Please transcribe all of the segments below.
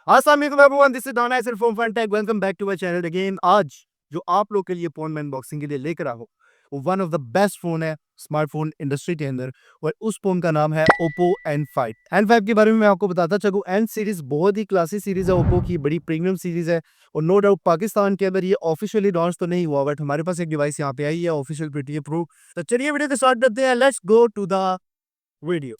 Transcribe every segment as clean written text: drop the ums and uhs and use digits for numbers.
अस्सलाम वालेकुम everyone, this is Don Icer from Funtech. Welcome back to my channel again. आज जो आप लोग के लिए फोन में अनबॉक्सिंग के लिए लेकर आया हूँ, वो one of the best phone है स्मार्टफोन इंडस्ट्री के अंदर, और उस फोन का नाम है Oppo N5। N5 के बारे में मैं आपको बताता चलूँ, N सीरीज बहुत ही क्लासी सीरीज है, Oppo की बड़ी प्रीमियम सीरीज है। और नो डाउट पाकिस्तान के अंदर ये ऑफिशियली लॉन्च तो नहीं हुआ, बट हमारे पास एक डिवाइस यहाँ पे आई है ऑफिशियल पीटीए प्रूफ। तो चलिए वीडियो को स्टार्ट करते हैं। Let's go to the video.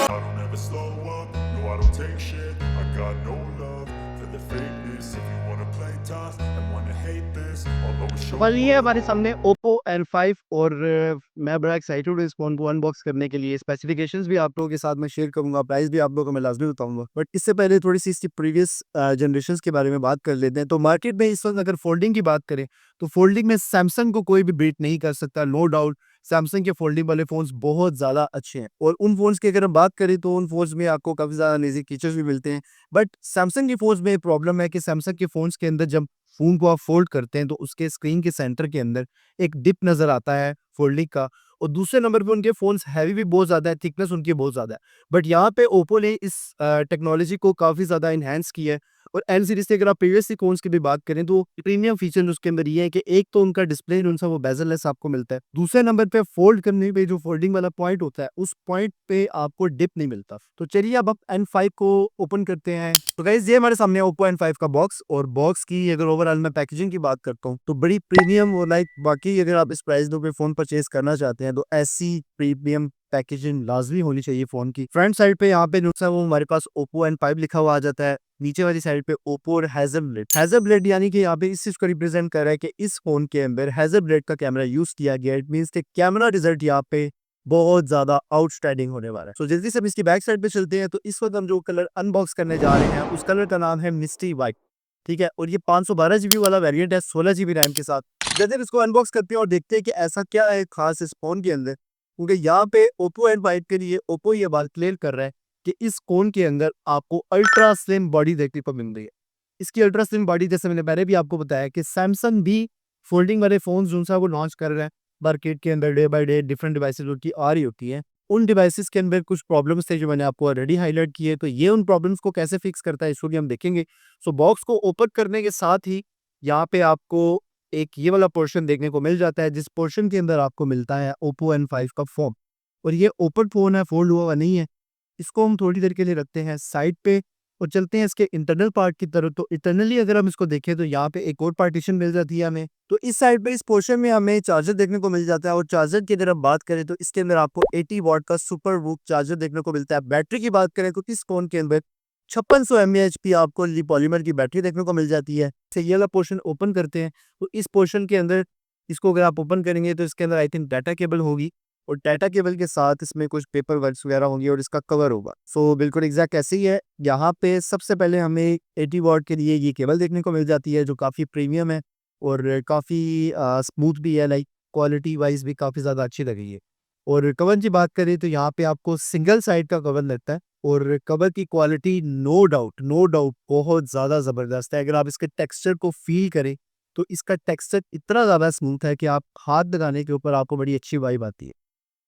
I don't ever slow up, no I don't take shit. I got no love for the fakeness. If you wanna play tough and wanna hate this, I'll always show कल ये up. हमारे सामने Oppo N5, और मैं बड़ा excited हूँ इस phone को अनबॉक्स करने के लिए। स्पेसिफिकेशंस भी आप लोगों के साथ मैं शेयर करूंगा, प्राइस भी आप लोगों को मैं लाजमी बताऊंगा। बट इससे पहले थोड़ी सी इसकी प्रीवियस जनरेशंस के बारे में बात कर लेते हैं। तो मार्केट में इस वक्त अगर फोल्डिंग की बात करें, तो फोल्डिंग में सैमसंग को कोई भी बीट नहीं कर सकता, नो डाउट। सैमसंग के फोल्डिंग वाले फोन्स बहुत ज़्यादा अच्छे हैं, और उन फोन्स की अगर हम बात करें तो उन फोन्स में आपको काफ़ी ज़्यादा अमेजिंग फीचर्स भी मिलते हैं। बट सैमसंग के फोन्स में प्रॉब्लम है कि सैमसंग के फोन्स के अंदर जब फ़ोन को आप फ़ोल्ड करते हैं, तो उसके स्क्रीन के सेंटर के अंदर एक डिप नज़र आता है फ़ोल्डिंग का। और दूसरे नंबर पे उनके फ़ोन्स हैवी भी बहुत ज़्यादा है, थिकनेस उनकी बहुत ज़्यादा है। बट यहाँ पे ओप्पो ने इस टेक्नोलॉजी को काफ़ी ज़्यादा एनहांस किया है। और एन सीरीज़ से अगर आप प्रीवियसली फ़ोन्स की भी बात करें, तो प्रीमियम फीचर उसके अंदर ये है कि एक तो उनका डिस्प्ले जो सा वो बेज़ल-लेस आपको मिलता है। दूसरे नंबर पे फ़ोल्ड करने पे जो फ़ोल्डिंग वाला पॉइंट होता है, उस पॉइंट पे आपको डिप नहीं मिलता। तो चलिए अब आप N5 को ओपन करते हैं। तो गाइस ये हमारे सामने Oppo N5 का बॉक्स, और बॉक्स की अगर ओवरऑल मैं पैकेजिंग की बात करता हूँ, तो बड़ी प्रीमियम और लाइक बाकी अगर आप इस प्राइस पे फोन परचेज करना चाहते हैं, तो ऐसी प्रीमियम पैकेजिंग लाजमी होनी चाहिए फोन की। फ्रंट साइड पे यहाँ पे नुकसा वो हमारे पास Oppo N5 लिखा हुआ आ जाता है। नीचे वाली साइड पे Oppo और हैजलब्लेड यानी कि यहाँ पे इस चीज को रिप्रेजेंट कर रहा है कि इस फोन के अंदर हैजलब्लेड का कैमरा यूज किया गया। इट मीन्स के कैमरा रिजल्ट यहाँ पे बहुत ज्यादा आउटस्टैंडिंग होने वाला है। तो जल्दी से हम इसकी बैक साइड पे चलते हैं। तो इस वक्त हम जो कलर अनबॉक्स करने जा रहे हैं, उस कलर का नाम है मिस्टी व्हाइट। ठीक है, और ये 512 GB वाला वेरिएंट है 16 GB रैम के साथ। जैसे हम इसको अनबॉक्स करते हैं और देखते हैं कि ऐसा क्या है खास इस फोन के अंदर, क्योंकि यहाँ पे Oppo N5 के लिए Oppo ये बात क्लियर कर रहा है कि इस फोन के अंदर आपको अल्ट्रा स्लिम बॉडी देखने को मिल रही है। इसकी अल्ट्रा स्लिम बॉडी, जैसे मैंने पहले भी आपको बताया कि सैमसंग भी फोल्डिंग वाले फोन जो सा वो लॉन्च कर रहा है मार्केट के अंदर, day by day different devices उनकी आ रही होती है। उन डिवाइसेस के अंदर कुछ प्रॉब्लम्स थे जो मैंने आपको ऑलरेडी हाईलाइट किए, तो ये उन प्रॉब्लम्स को कैसे फिक्स करता है इसको भी हम देखेंगे। सो बॉक्स को ओपन करने के साथ ही यहाँ पे आपको एक ये वाला पोर्शन देखने को मिल जाता है, जिस पोर्शन के अंदर आपको मिलता है Oppo N5 का फोन। और ये ओपन फोन है, फोल्ड हुआ हुआ नहीं है। इसको हम थोड़ी देर के लिए रखते हैं साइड पे और चलते हैं इसके इंटरनल पार्ट की तरफ। तो इंटरनली अगर हम इसको देखें, तो यहाँ पे एक और पार्टीशन मिल जाती है हमें। तो इस साइड पे इस पोर्शन में हमें चार्जर देखने को मिल जाता है, और चार्जर की अगर हम बात करें तो इसके अंदर आपको 80 वॉट का सुपर वूक चार्जर देखने को मिलता है। बैटरी की बात करें तो इस फोन के अंदर 5600 mAh की आपको पॉलीमर की बैटरी देखने को मिल जाती है। तो ये वाला पोर्शन ओपन करते हैं, तो इस पोर्शन के अंदर इसको अगर आप ओपन करेंगे, तो इसके अंदर आई थिंक डाटा केबल होगी, और डाटा केबल के साथ इसमें कुछ पेपर वर्क्स वगैरह होंगे, और इसका कवर होगा। सो बिल्कुल एग्जैक्ट ऐसे ही है। यहाँ पे सबसे पहले हमें 80 वॉट के लिए ये केबल देखने को मिल जाती है, जो काफ़ी प्रीमियम है और काफ़ी स्मूथ भी है, लाइक क्वालिटी वाइज भी काफ़ी ज़्यादा अच्छी लगी है। और कवर की बात करें तो यहाँ पे आपको सिंगल साइड का कवर लगता है, और कवर की क्वालिटी नो डाउट बहुत ज़्यादा ज़बरदस्त है। अगर आप इसके टेक्सचर को फील करें, तो इसका टेक्सचर इतना ज़्यादा स्मूथ है कि आप हाथ लगाने के ऊपर आपको बड़ी अच्छी वाइब आती है।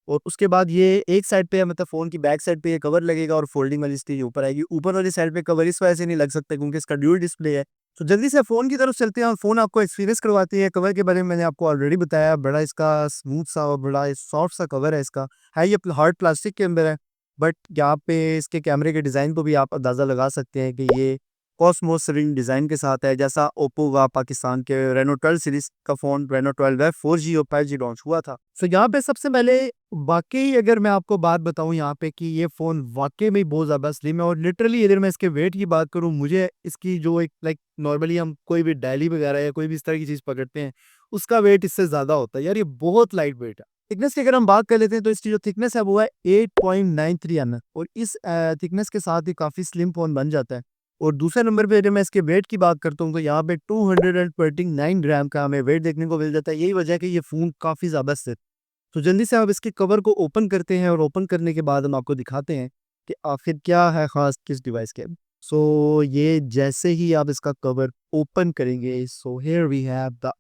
और उसके बाद ये एक साइड पे मतलब फ़ोन की बैक साइड पे ये कवर लगेगा, और फोल्डिंग वाली स्टेज ऊपर आएगी। ऊपर वाली साइड पे कवर इस वजह से नहीं लग सकता क्योंकि इसका ड्यूल डिस्प्ले है। तो जल्दी से फ़ोन की तरफ चलते हैं और फ़ोन आपको एक्सपीरियंस करवाते हैं। कवर के बारे में मैंने आपको ऑलरेडी बताया, बड़ा इसका स्मूथ सा और बड़ा सॉफ्ट सा कवर है इसका। है ये हार्ड प्लास्टिक के अंदर है, बट यहाँ पे इसके कैमरे के डिज़ाइन को भी आप अंदाज़ा लगा सकते हैं कि ये कॉस्मोस रिंग डिज़ाइन के साथ है, जैसा ओप्पो का पाकिस्तान के रेनो 12 सीरीज़ का फ़ोन रेनो 12 है 4G और 5G लॉन्च हुआ था। सो यहाँ पे सबसे पहले वाक़ई अगर मैं आपको बात बताऊँ यहाँ पे कि ये फ़ोन वाक़ई में बहुत ज़्यादा स्लिम है, और लिटरली अगर मैं इसके वेट की बात करूँ, मुझे इसकी जो एक लाइक नॉर्मली हम कोई भी डेली वगैरह या कोई भी इस तरह की चीज़ पकड़ते हैं, उसका वेट इससे ज़्यादा होता है। यार ये बहुत लाइट वेट है। थिकनेस की अगर हम बात कर लेते हैं, तो इसकी जो थिकनेस है वो है 8.93 mm, और इस थिकनेस के साथ ही काफ़ी स्लिम फ़ोन बन जाता है। और दूसरे नंबर पे अगर मैं इसके वेट की बात करता हूँ, तो यहाँ पे 229 ग्राम का हमें वेट देखने को मिल जाता है। यही वजह है कि ये फ़ोन काफ़ी ज़्यादा स्थिर। तो जल्दी से आप इसके कवर को ओपन करते हैं, और ओपन करने के बाद हम आपको दिखाते हैं कि आखिर क्या है ख़ास किस डिवाइस के। सो ये जैसे ही आप इसका कवर ओपन करेंगे, so here we have the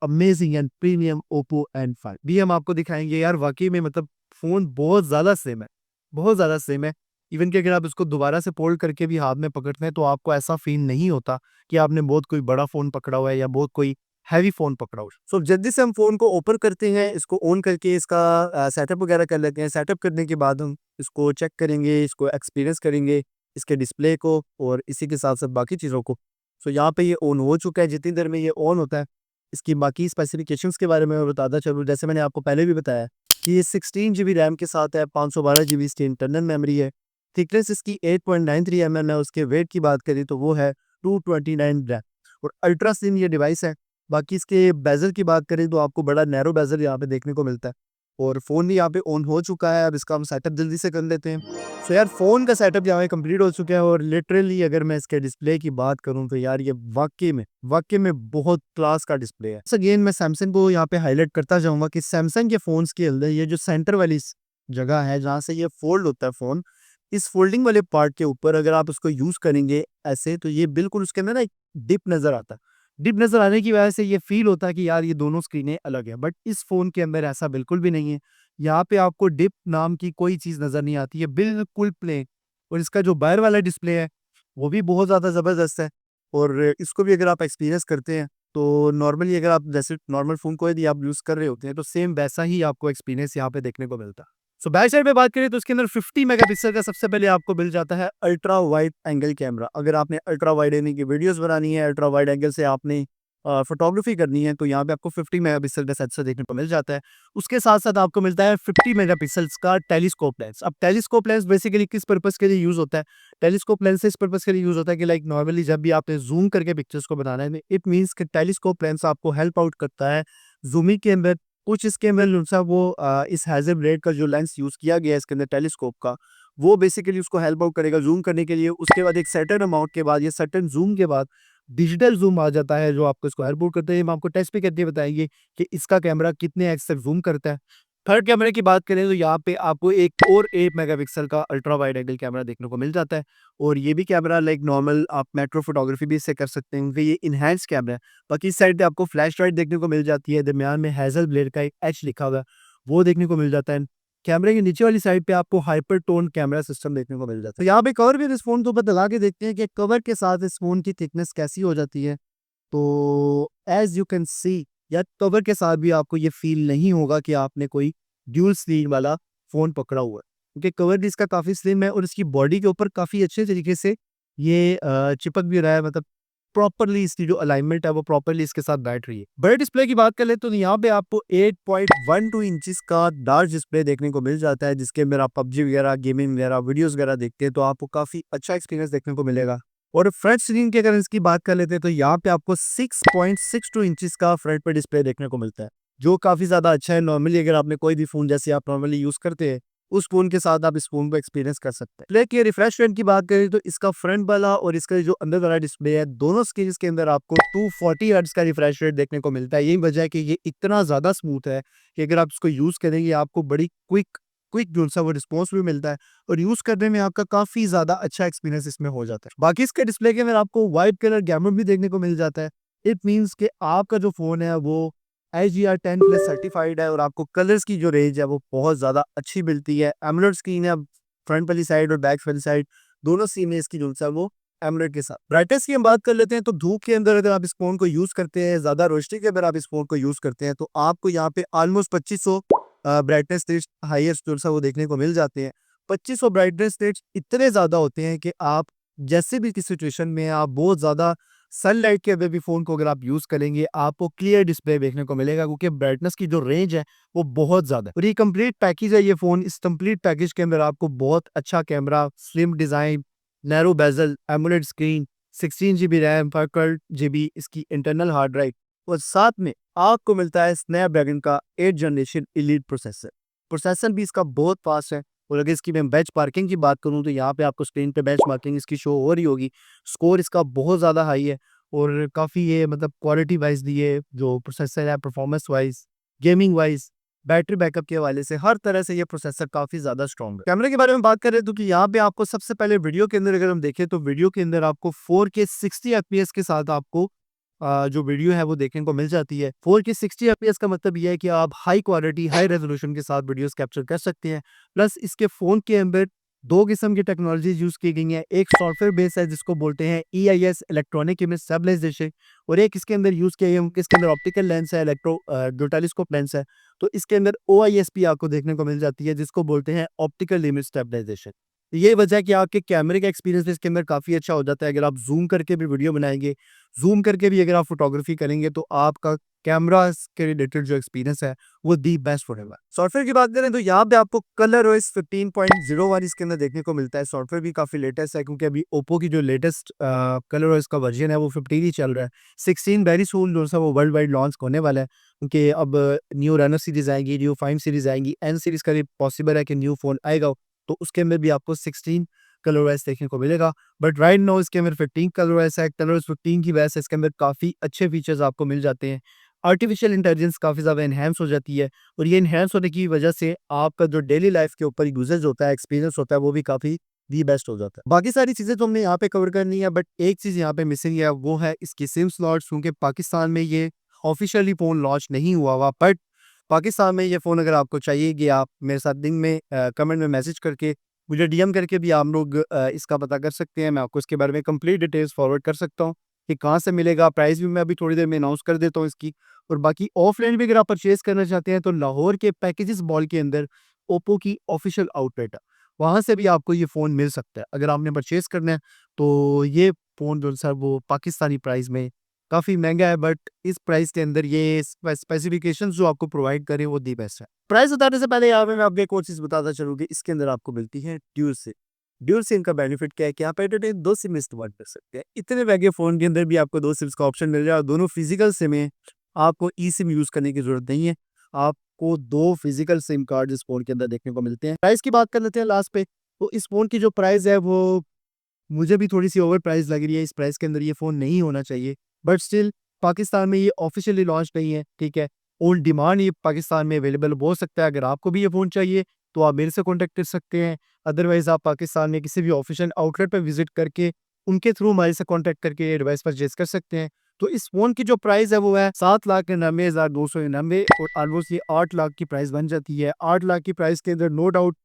amazing and premium Oppo N5 भी हम आपको दिखाएंगे। यार वाकई में मतलब फ़ोन बहुत ज़्यादा सेम है, बहुत ज़्यादा सेम है। इवन कि अगर आप इसको दोबारा से फोल्ड करके भी हाथ में पकड़ते हैं तो आपको ऐसा फील नहीं होता कि आपने बहुत कोई बड़ा फ़ोन पकड़ा हुआ है या बहुत कोई हैवी फ़ोन पकड़ा हुआ है। सो जल्दी से हम फ़ोन को ओपन करते हैं, इसको ऑन करके इसका सेटअप वगैरह कर लेते हैं। सेटअप करने के बाद हम इसको चेक करेंगे, इसको एक्सपीरियंस करेंगे, इसके डिस्प्ले को और इसी के साथ-साथ बाकी चीज़ों को। सो यहाँ पे ये ऑन हो चुका है, जितनी देर में ये ऑन होता है, इसकी बाकी स्पेसिफिकेशंस के बारे में मैं बताता चलूँ। जैसे मैंने आपको पहले भी बताया कि ये 16 जीबी रैम के साथ है, 512 जीबी इसकी इंटरनल मेमोरी है। थिकनेस इसकी 8.93 एमएम है, उसके वेट की बात करें तो वो है 229 ग्राम और अल्ट्रा स्लिम ये डिवाइस है। बाकी इसके बेज़ल की बात करें तो आपको बड़ा नैरो बेज़ल यहाँ पे देखने को मिलता है और फ़ोन भी यहाँ पे ऑन हो चुका है। अब इसका हम सेटअप जल्दी से कर लेते हैं। सो यार फ़ोन का सेटअप यहाँ पे कंप्लीट हो चुका है और लिटरली अगर मैं इसके डिस्प्ले की बात करूँ तो यार ये वाक़ई में बहुत क्लास का डिस्प्ले है। अगेन मैं सैमसंग को यहाँ पे हाइलाइट करता जाऊँगा कि सैमसंग के फ़ोन्स के अंदर ये जो सेंटर वाली जगह है जहाँ से ये फ़ोल्ड होता है फ़ोन, इस फ़ोल्डिंग वाले पार्ट के ऊपर अगर आप उसको यूज़ करेंगे ऐसे तो ये बिल्कुल उसके अंदर ना एक डिप नज़र आता है। डिप नज़र आने की वजह से ये फ़ील होता है कि यार ये दोनों स्क्रीनें अलग हैं, बट इस फ़ोन के अंदर ऐसा बिल्कुल भी नहीं है। यहाँ पे आपको डिप नाम की कोई चीज़ नज़र नहीं आती है, बिल्कुल प्लेन। और इसका जो बाहर वाला डिस्प्ले है, वो भी बहुत ज़्यादा ज़बरदस्त है और इसको भी अगर आप एक्सपीरियंस करते हैं, तो नॉर्मली अगर आप जैसे नॉर्मल फ़ोन कोई भी आप यूज़ कर रहे होते हैं, तो सेम वैसा ही आपको एक्सपीरियंस यहाँ पे देखने को मिलता है। सो बैक साइड पे बात करें तो इसके अंदर 50 मेगापिक्सल का सबसे पहले आपको मिल जाता है अल्ट्रा वाइड एंगल कैमरा। अगर आपने अल्ट्रा वाइड यानी कि वीडियोज़ बनानी है, अल्ट्रा वाइड एंगल से आपने फ़ोटोग्राफ़ी करनी है, तो यहाँ पे आपको 50 मेगापिक्सल का सेंसर देखने को मिल जाता है। उसके साथ-साथ आपको मिलता है 50 मेगापिक्सल्स का टेलीस्कोप लेंस। अब टेलीस्कोप लेंस बेसिकली किस पर्पज़ के लिए यूज़ होता है? टेलीस्कोप लेंस इस पर्पज़ के लिए यूज़ होता है कि लाइक नॉर्मली जब भी आपने ज़ूम करके पिक्चर्स को बनाना है, इट मीन्स कि टेलीस्कोप लेंस आपको हेल्प आउट करता है ज़ूमिंग के अंदर। कुछ इसके अंदर जो-सा वो इस हैज़लब्लेड का जो लेंस यूज़ किया गया है इसके अंदर टेलीस्कोप का, वो बेसिकली उसको हेल्प आउट करेगा ज़ूम करने के लिए। उसके बाद एक सर्टेन अमाउंट के बाद या सर्टेन ज़ूम के बाद डिजिटल ज़ूम आ जाता है जो आपको इसको हेल्प आउट करता है। हम आपको टेस्ट भी करके बताएँगे कि इसका कैमरा कितने एक्स तक ज़ूम करता है। थर्ड कैमरे की बात करें तो यहाँ पे आपको एक और 8 मेगापिक्सल का अल्ट्रा वाइड एंगल कैमरा देखने को मिल जाता है और ये भी कैमरा लाइक नॉर्मल आप मैक्रो फोटोग्राफी भी इससे कर सकते हैं क्योंकि ये इनहैंस कैमरा है। बाकी इस साइड पे आपको फ्लैश लाइट देखने को मिल जाती है, दरमियान में हैज़ल ब्लेड का एक एच लिखा हुआ है, वो देखने को मिल जाता है। कैमरे के नीचे वाली साइड पे आपको हाइपर टोन कैमरा सिस्टम देखने को मिल जाता है। तो यहाँ पे कवर भी इस फ़ोन के ऊपर लगा के देखते हैं कि कवर के साथ इस फ़ोन की थिकनेस कैसी हो जाती है। तो एज़ यू कैन सी या कवर के साथ भी आपको ये फ़ील नहीं होगा कि आपने कोई ड्यूल स्क्रीन वाला फ़ोन पकड़ा हुआ है। क्योंकि कवर भी इसका काफ़ी स्लिम है और इसकी बॉडी के ऊपर काफ़ी अच्छे तरीके से ये चिपक भी रहा है, मतलब प्रॉपर्ली इसकी जो अलाइनमेंट है वो प्रॉपर्ली इसके साथ बैठ रही है। बड़े डिस्प्ले की बात कर ले तो यहाँ पे आपको 8.12 इंचेस का लार्ज डिस्प्ले देखने को मिल जाता है जिसके अंदर आप पबजी वगैरह, गेमिंग वगैरह, वीडियोज़ वगैरह देखते हैं तो आपको काफ़ी अच्छा एक्सपीरियंस देखने को मिलेगा। और फ्रंट स्क्रीन की अगर इसकी बात कर लेते हैं तो यहाँ पे आपको 6.62 इंचेस का फ्रंट पे डिस्प्ले देखने को मिलता है, जो काफ़ी ज़्यादा अच्छा है। नॉर्मली अगर आपने कोई भी फ़ोन जैसे आप नॉर्मली यूज़ करते हैं, उस फ़ोन के साथ आप इस फ़ोन को एक्सपीरियंस कर सकते हैं। डिस्प्ले के रिफ्रेश रेट की बात करें तो इसका फ्रंट वाला और इसका जो अंदर वाला डिस्प्ले है, दोनों स्क्रीन्स के अंदर आपको 240 हर्ट्ज़ का रिफ्रेश रेट देखने को मिलता है। यही वजह है कि ये इतना ज़्यादा स्मूथ है कि अगर आप इसको यूज़ करेंगे आपको बड़ी क्विक क्विक जो सा वो रिस्पॉन्स भी मिलता है और यूज़ करने में आपका काफ़ी ज़्यादा अच्छा एक्सपीरियंस इसमें हो जाता है। बाकी इसके डिस्प्ले के अंदर आपको वाइट कलर गैमुट भी देखने को मिल जाता है। इट मीन्स कि आपका जो फ़ोन है वो IGR 10 प्लस सर्टिफाइड है और आपको कलर्स की जो रेंज है वो बहुत ज़्यादा अच्छी मिलती है। एमोलेड स्क्रीन है, फ्रंट वाली साइड और बैक वाली साइड दोनों सीन है इसकी जो सा वो एमोलेड के साथ। ब्राइटनेस की हम बात कर लेते हैं तो धूप के अंदर अगर आप इस फ़ोन को यूज़ करते हैं, ज़्यादा रोशनी के अंदर आप इस फ़ोन को यूज़ करते हैं तो आपको यहाँ पे ऑलमोस्ट 2500 ब्राइटनेस रेट्स हाईएस्ट जो सा वो देखने को मिल जाते हैं। 2500 ब्राइटनेस रेट्स इतने ज़्यादा होते हैं कि आप जैसे भी किसी सिचुएशन में आप बहुत ज़्यादा सनलाइट के अंदर भी फ़ोन को अगर आप यूज़ करेंगे, आपको क्लियर डिस्प्ले देखने को मिलेगा क्योंकि ब्राइटनेस की जो रेंज है, वो बहुत ज़्यादा है। और ये कंप्लीट पैकेज है ये फ़ोन, इस कंप्लीट पैकेज के अंदर आपको बहुत अच्छा camera, slim design, narrow basal, AMOLED screen, 16 GB RAM, 512 GB इसकी इंटरनल हार्ड ड्राइव और साथ में आपको मिलता है स्नैपड्रैगन का 8th generation elite processor. Processor भी इसका बहुत फास्ट है और अगर इसकी मैं बेंचमार्किंग की बात करूँ तो यहाँ पे आपको स्क्रीन पे बेंचमार्किंग इसकी शो हो रही होगी। स्कोर इसका बहुत ज़्यादा हाई है और काफ़ी ये मतलब क्वालिटी वाइज़ ये जो प्रोसेसर है, performance wise, gaming wise, battery backup के हवाले से हर तरह से ये प्रोसेसर काफ़ी ज़्यादा स्ट्रॉन्ग है। कैमरे के बारे में बात करें तो कि यहाँ पे आपको सबसे पहले वीडियो के अंदर अगर हम देखें तो वीडियो के अंदर आपको 4K 60 एफपीएस के साथ आपको जो वीडियो है वो देखने को मिल जाती है। 4K 60 एफपीएस का मतलब ये है कि आप हाई क्वालिटी, हाई रेज़ोल्यूशन के साथ वीडियोज़ कैप्चर कर सकते हैं। प्लस इसके फ़ोन के अंदर दो किस्म की टेक्नोलॉजीज यूज की गई हैं। एक सॉफ्टवेयर बेस है जिसको बोलते हैं EIS, इलेक्ट्रॉनिक इमेज स्टेबलाइजेशन, और एक इसके अंदर यूज किया गया इसके अंदर ऑप्टिकल लेंस है, जो टेलीस्कोप लेंस है। तो इसके अंदर OISP आपको देखने को मिल जाती है जिसको बोलते हैं ऑप्टिकल इमेज स्टेबलाइजेशन। ये वजह है कि आपके कैमरे का एक्सपीरियंस इसके अंदर काफ़ी अच्छा हो जाता है। अगर आप जूम करके भी वीडियो बनाएंगे, जूम करके भी अगर आप फोटोग्राफी करेंगे, तो आपका कैमरा के रिलेटेड जो एक्सपीरियंस है वो दी बेस्ट रहेगा। सॉफ्टवेयर की बात करें तो यहाँ पे आपको कलर OS 15.01 इसके अंदर देखने को मिलता है। सॉफ्टवेयर भी काफ़ी लेटेस्ट है क्योंकि अभी ओप्पो की जो लेटेस्ट कलर OS का वर्जन है वो 15 ही चल रहा है। 16 वेरी सून जो सा वो वर्ल्ड वाइड लॉन्च होने वाला है क्योंकि अब न्यू रनर सीरीज आएगी, न्यू 5 सीरीज आएंगी, N सीरीज का भी पॉसिबल है कि न्यू फोन आएगा, तो उसके अंदर भी आपको 16 कलर OS देखने को मिलेगा। बट राइट नाउ इसके अंदर 15 कलर OS है। कलर OS 15 की वजह से इसके अंदर काफ़ी अच्छे फीचर्स आपको मिल जाते हैं। आर्टिफिशियल इंटेलिजेंस काफ़ी ज़्यादा एनहांस हो जाती है, और ये एनहांस होने की वजह से आपका जो डेली लाइफ के ऊपर यूजेज होता है, एक्सपीरियंस होता है, वो भी काफ़ी दी बेस्ट हो जाता है। बाकी सारी चीज़ें तो हमने यहाँ पे कवर करनी है, बट एक चीज़ यहाँ पे मिसिंग है, वो है इसकी सिम स्लॉट्स। क्योंकि पाकिस्तान में ये ऑफिशियली फ़ोन लॉन्च नहीं हुआ हुआ, बट पाकिस्तान में ये फ़ोन अगर आपको चाहिए कि आप मेरे साथ दिन में कमेंट में मैसेज करके मुझे DM करके भी आप लोग इसका पता कर सकते हैं। मैं आपको इसके बारे में कंप्लीट डिटेल्स फॉरवर्ड कर सकता हूँ कि कहाँ से मिलेगा। प्राइस भी मैं अभी थोड़ी देर में अनाउंस कर देता हूँ इसकी। और बाकी ऑफलाइन भी अगर आप परचेज करना चाहते हैं तो लाहौर के पैकेजेस मॉल के अंदर ओप्पो की ऑफिशियल आउटलेट है, वहाँ से भी आपको ये फ़ोन मिल सकता है। अगर आपने परचेज करना है तो ये फ़ोन जो सर वो पाकिस्तानी प्राइस में काफ़ी महंगा है, बट इस प्राइस के अंदर ये स्पेसिफिकेशंस जो आपको प्रोवाइड करें वो दी बेस्ट है। प्राइस बताने से पहले यहाँ पे मैं आपको एक और चीज़ बताता चलूँ कि इसके अंदर आपको मिलती है ड्यूल सिम। ड्यूल सिम का बेनिफिट क्या है कि आप एट ए टाइम 2 सिम इस्तेमाल कर सकते हैं। इतने महंगे फ़ोन के अंदर भी आपको 2 सिम्स का ऑप्शन मिल रहा है, और दोनों फिजिकल सिम है। आपको ई सिम यूज़ करने की ज़रूरत नहीं है। आपको 2 फिजिकल सिम कार्ड इस फ़ोन के अंदर देखने को मिलते हैं। प्राइस की बात कर लेते हैं लास्ट पे। तो इस फ़ोन की जो प्राइस है वो मुझे भी थोड़ी-सी ओवर प्राइस लग रही है। इस प्राइस के अंदर ये फ़ोन नहीं होना चाहिए। बट स्टिल पाकिस्तान में ये ऑफ़िशियली लॉन्च नहीं है, ठीक है? ऑन डिमांड ये पाकिस्तान में अवेलेबल हो सकता है। अगर आपको भी ये फ़ोन चाहिए तो आप मेरे से कॉन्टैक्ट कर सकते हैं। अदरवाइज़ आप पाकिस्तान में किसी भी ऑफ़िशियल आउटलेट पे विज़िट करके उनके थ्रू हमारे से कॉन्टैक्ट करके ये डिवाइस परचेज़ कर सकते हैं। तो इस फ़ोन की जो प्राइस है वो है 7,99,299, और ऑलमोस्ट ये 8 लाख की प्राइस बन जाती है। 8 लाख की प्राइस के अंदर नो डाउट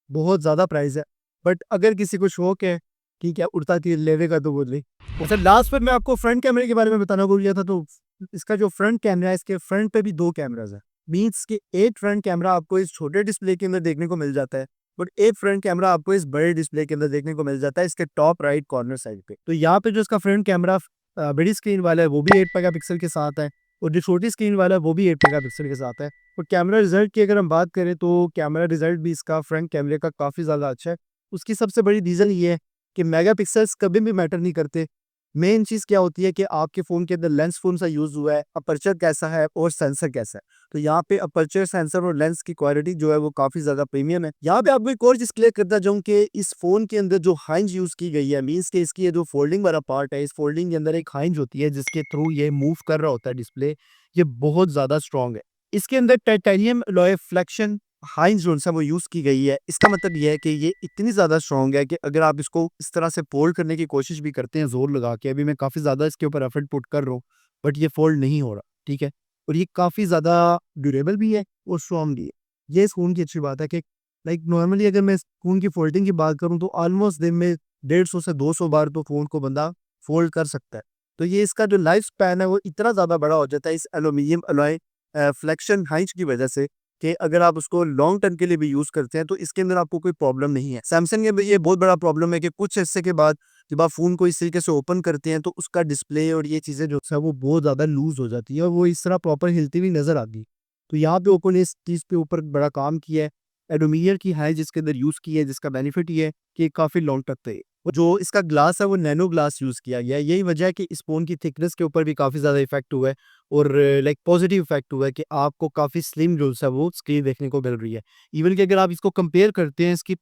बहुत ज़्यादा प्राइस है। बट अगर किसी को शौक है, ठीक है, उड़ता तीर लेने का, तो वो ले। अच्छा, लास्ट पे मैं आपको फ्रंट कैमरे के बारे में बताना भूल गया था। तो इसका जो फ्रंट कैमरा है, इसके फ्रंट पे भी 2 कैमराज़ हैं। मीन्स कि एक फ्रंट कैमरा आपको इस छोटे डिस्प्ले के अंदर देखने को मिल जाता है, बट एक फ्रंट कैमरा आपको इस बड़े डिस्प्ले के अंदर देखने को मिल जाता है, इसके टॉप राइट कॉर्नर साइड पे। तो यहाँ पे जो इसका फ्रंट कैमरा बड़ी स्क्रीन वाला है वो भी 8 मेगापिक्सल के साथ है, और जो छोटी स्क्रीन वाला है वो भी 8 मेगापिक्सल के साथ है। और कैमरा रिजल्ट की अगर हम बात करें तो कैमरा रिजल्ट भी इसका फ्रंट कैमरे का काफ़ी ज़्यादा अच्छा है। उसकी सबसे बड़ी रीज़न ये है कि मेगापिक्सल्स कभी भी मैटर नहीं करते। मेन चीज़ क्या होती है कि आपके फ़ोन के अंदर लेंस कौन-सा यूज़ हुआ है, अपर्चर कैसा है और सेंसर कैसा है। तो यहाँ पे अपर्चर, सेंसर और लेंस की क्वालिटी जो है वो काफ़ी ज़्यादा प्रीमियम है। यहाँ पे आपको एक और चीज़ क्लियर करता जाऊँ कि इस फ़ोन के अंदर जो हाइंज यूज़ की गई है, मीन्स कि इसकी ये जो फोल्डिंग वाला पार्ट है, इस फोल्डिंग के अंदर एक हाइंज होती है जिसके थ्रू ये मूव कर रहा होता है डिस्प्ले। ये बहुत ज़्यादा स्ट्रॉन्ग है। इसके अंदर टाइटेनियम एलॉय फ्लेक्शन हाइंज जो है वो यूज़ की गई है। इसका मतलब ये है कि ये इतनी ज़्यादा स्ट्रॉन्ग है कि अगर आप इसको इस तरह से फ़ोल्ड करने की कोशिश भी करते हैं ज़ोर लगा के, अभी मैं काफ़ी ज़्यादा इसके ऊपर एफर्ट पुट कर रहा हूँ, बट ये फ़ोल्ड नहीं हो रहा, ठीक है? और ये काफ़ी ज़्यादा ड्यूरेबल भी है और स्ट्रॉन्ग भी है। ये इस फ़ोन की अच्छी बात है कि लाइक नॉर्मली अगर मैं इस फ़ोन की फ़ोल्डिंग की बात करूँ तो ऑलमोस्ट दिन में 150 से 200 बार तो फ़ोन को बंदा फ़ोल्ड कर सकता है। तो ये इसका जो लाइफ स्पैन है वो इतना ज़्यादा बड़ा हो जाता है इस एल्यूमीनियम एलॉय फ्लेक्शन हाइंज की वजह से, कि अगर आप उसको लॉन्ग टर्म के लिए भी यूज़ करते हैं तो इसके अंदर आपको कोई प्रॉब्लम नहीं है। सैमसंग में भी ये बहुत बड़ा प्रॉब्लम है कि कुछ हिस्से के बाद जब आप फ़ोन को इस तरीके से ओपन करते हैं तो उसका डिस्प्ले और ये चीज़ें जो है वो बहुत ज़्यादा लूज़ हो जाती है और वो इस तरह प्रॉपर हिलती हुई नज़र आती है। तो यहाँ पे ओप्पो ने इस चीज़ के ऊपर बड़ा काम किया है। एल्यूमीनियम की है जिसके अंदर यूज़ की है, जिसका बेनिफिट ये है कि काफ़ी लॉन्ग तक है। वो जो इसका ग्लास है वो नैनो ग्लास यूज़ किया गया है। यही वजह है कि इस फ़ोन की थिकनेस के ऊपर भी काफ़ी ज़्यादा इफ़ेक्ट हुआ है, और लाइक पॉजिटिव इफ़ेक्ट हुआ है कि आपको काफ़ी स्लिम जो है वो स्क्रीन देखने को मिल रही है। इवन कि अगर आप इसको कंपेयर करते हैं, इसकी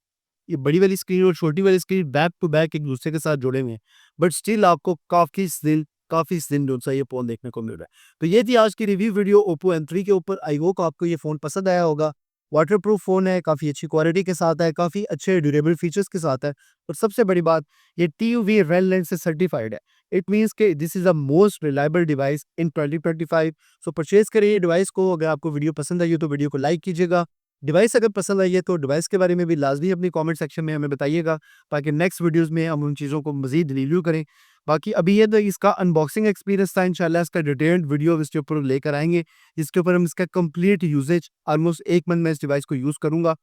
ये बड़ी वाली स्क्रीन और छोटी वाली स्क्रीन बैक टू बैक एक दूसरे के साथ जुड़े हुए हैं, बट स्टिल आपको काफ़ी स्लिम जो सा ये फ़ोन देखने को मिल रहा है। तो ये थी आज की रिव्यू वीडियो ओप्पो M3 के ऊपर। आई होप आपको ये फ़ोन पसंद आया होगा। वाटरप्रूफ फ़ोन है, काफ़ी अच्छी क्वालिटी के साथ है, काफ़ी अच्छे ड्यूरेबल फीचर्स के साथ है, और सबसे बड़ी बात, ये TUV रेड लाइन से सर्टिफाइड है। इट मीन्स कि this is a most reliable device in 2025। So purchase करिए डिवाइस को। अगर आपको वीडियो पसंद आई हो तो वीडियो को लाइक कीजिएगा, डिवाइस अगर पसंद आई है तो डिवाइस के बारे में भी लाजमी अपनी कमेंट सेक्शन में हमें बताइएगा, ताकि नेक्स्ट वीडियोस में हम उन चीज़ों को मज़ीद रिव्यू करें। बाकी अभी ये तो इसका अनबॉक्सिंग एक्सपीरियंस था, इंशाल्लाह इसका डिटेल्ड वीडियो इसके ऊपर लेकर आएँगे, जिसके ऊपर हम इसका कंप्लीट यूसेज ऑलमोस्ट 1 मंथ मैं इस डिवाइस को यूज़ करूँगा।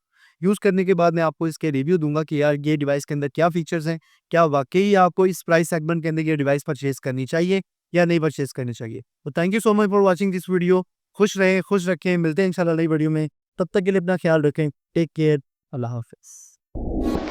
यूज़ करने के बाद मैं आपको इसके रिव्यू दूँगा कि यार ये डिवाइस के अंदर क्या फीचर्स हैं, क्या वाक़ई आपको इस प्राइस सेगमेंट के अंदर ये डिवाइस परचेज़ करनी चाहिए या नहीं परचेज़ करनी चाहिए। तो thank you so much for watching this video. खुश रहें, खुश रखें, मिलते हैं इंशाल्लाह नई वीडियो में। तब तक के लिए अपना ख्याल रखें। Take care. अल्लाह हाफ़िज़।